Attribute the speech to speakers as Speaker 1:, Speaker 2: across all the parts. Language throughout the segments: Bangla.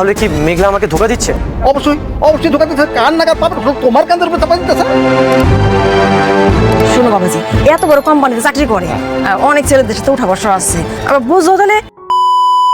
Speaker 1: তাহলে কি মেঘলা আমাকে ধোকা দিচ্ছে?
Speaker 2: অবশ্যই অবশ্যই ধোকা দিচ্ছে। কান নাগাদ পাবে তোমার কান্দের উপর চাপা দিতেছে।
Speaker 3: শোনো বাবাজি, এত বড় কোম্পানিতে চাকরি করে, অনেক ছেলেদের সাথে উঠা বসা আছে, আবার বুঝো তাহলে।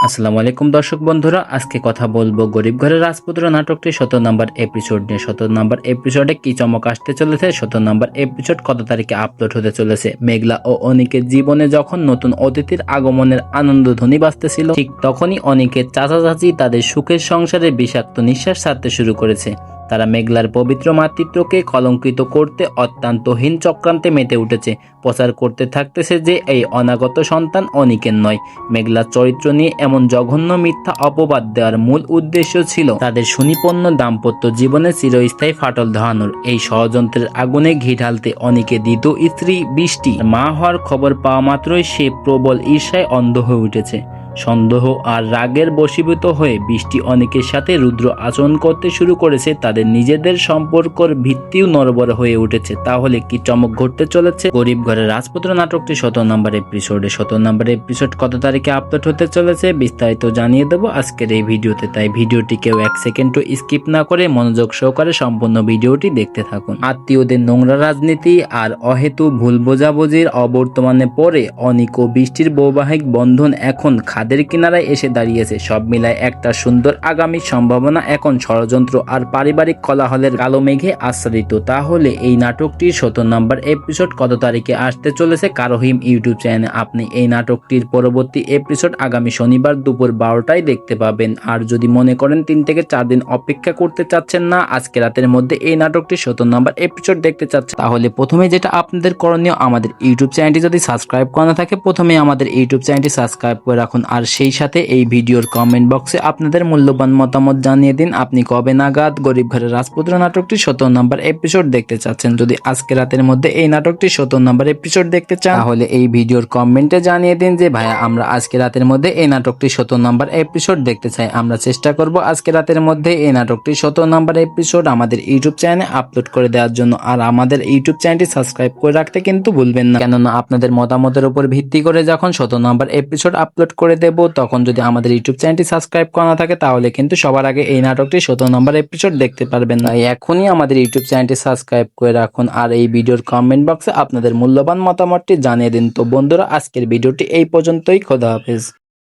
Speaker 4: আসসালামু আলাইকুম দর্শক বন্ধুরা, আজকে কথা বলবো গরিব ঘরের রাজপুত্র নাটকটির 17 নম্বর এপিসোড নিয়ে। 17 নম্বর এপিসোডে কি চমক আসতে চলেছে, 17 নম্বর এপিসোড কত তারিখে আপলোড হতে চলেছে। মেঘলা ও অনিকের জীবনে যখন নতুন অতিথির আগমনের আনন্দ ধ্বনি বাজতেছিল, ঠিক তখনই অনিকের চাচা চাচি তাদের সুখের সংসারে বিষাক্ত নিঃশ্বাস ছাড়তে শুরু করেছে। তারা মেঘলার পবিত্র মাতৃত্বকে কলঙ্কিত করতে অত্যন্তহীন চক্রান্তে মেতে উঠেছে। প্রচার করতে থাকতেছে যে এই অনাগত সন্তান অনিকের নয়। মেঘলার চরিত্র নিয়ে এমন জঘন্য মিথ্যা অপবাদ দেওয়ার মূল উদ্দেশ্য ছিল তাদের সুনিপন্ন দাম্পত্য জীবনে চিরস্থায়ী ফাটল ধরানোর। এই ষড়যন্ত্রের আগুনে ঘি ঢালতে অনিকের দ্বিতীয় স্ত্রী বৃষ্টি মা হওয়ার খবর পাওয়া মাত্রই সে প্রবল ঈর্ষায় অন্ধ হয়ে উঠেছে। সন্দেহ আর রাগের বশীভূত হয়ে বৃষ্টি অনেকের সাথে রুদ্র আচরণ করতে শুরু করেছে। তাদের নিজেদের সম্পর্কের ভিত্তিও নড়বড় হয়ে উঠেছে। তাহলে কি চমক ঘটতে চলেছে গরিব ঘরের রাজপুত্র নাটকটি 17 নম্বর এপিসোডে? 17 নম্বর এপিসোড কত তারিখে আপলোড হতে চলেছে বিস্তারিত জানিয়ে দেবো আজকের এই ভিডিওতে। তাই ভিডিওটি কেউ এক সেকেন্ডও স্কিপ না করে মনোযোগ সহকারে সম্পূর্ণ ভিডিওটি দেখতে থাকুন। আত্মীয়দের নোংরা রাজনীতি আর অহেতু ভুল বোঝাবুঝির অবর্তমানে পরে অনিক ও বৃষ্টির বৈবাহিক বন্ধন এখন খাদের কিনারায় এসে দাঁড়িয়েছে। সব মিলায় একটা সুন্দর আগামী সম্ভাবনা এখন ষড়যন্ত্র আর পারিবারিক কোলাহলের কালো মেঘে আচ্ছাদিত। তাহলে এই নাটকটির 17 নম্বর এপিসোড কত তারিখে আসতে চলেছে কারোহিম ইউটিউব চ্যানেলে আপনি এই নাটকটির পরবর্তী এপিসোড আগামী শনিবার দুপুর 12টায় দেখতে পাবেন। আর যদি মনে করেন 3 থেকে 4 দিন অপেক্ষা করতে চাচ্ছেন না, আজকে রাতের মধ্যে এই নাটকটির 17 নম্বর এপিসোড দেখতে চাচ্ছেন, তাহলে প্রথমে যেটা আপনাদের করণীয়, আমাদের ইউটিউব চ্যানেলটি যদি সাবস্ক্রাইব করা থাকে প্রথমে আমাদের ইউটিউব চ্যানেলটি সাবস্ক্রাইব করে রাখুন। আর সেই সাথে এই ভিডিওর কমেন্ট বক্সে আপনাদের মূল্যবান মতামত জানিয়ে দিন আপনি কবে নাগাদ গরিব ঘরের রাজপুত্র নাটকটি 17 নম্বর এপিসোড দেখতে চাচ্ছেন। যদি আজকে রাতের মধ্যে এই নাটকটি 17 নম্বর এপিসোড দেখতে চান তাহলে এই ভিডিওর কমেন্টে জানিয়ে দিন যে ভাইয়া আমরা আজকে রাতের মধ্যে এই নাটকটি 17 নম্বর এপিসোড দেখতে চাই। আমরা চেষ্টা করব আজকে রাতের মধ্যে এই নাটকটি 17 নম্বর এপিসোড আমাদের ইউটিউব চ্যানেলে আপলোড করে দেওয়ার জন্য। আর আমাদের ইউটিউব চ্যানেলটি সাবস্ক্রাইব করে রাখতে কিন্তু ভুলবেন না, কেননা আপনাদের মতামতের উপর ভিত্তি করে যখন 17 নম্বর এপিসোড আপলোড করে দেব তখন যদি আমাদের ইউটিউব চ্যানেলটি সাবস্ক্রাইব করা থাকে তাহলে কিন্তু সবার আগে এই নাটকটি 17 নম্বর এপিসোড দেখতে পারবেন না। এখনই আমাদের ইউটিউব চ্যানেলটি সাবস্ক্রাইব করে রাখুন আর এই ভিডিওর কমেন্ট বক্সে আপনাদের মূল্যবান মতামতটি জানিয়ে দিন। তো বন্ধুরা, আজকের ভিডিওটি এই পর্যন্তই। খোদা হাফেজ।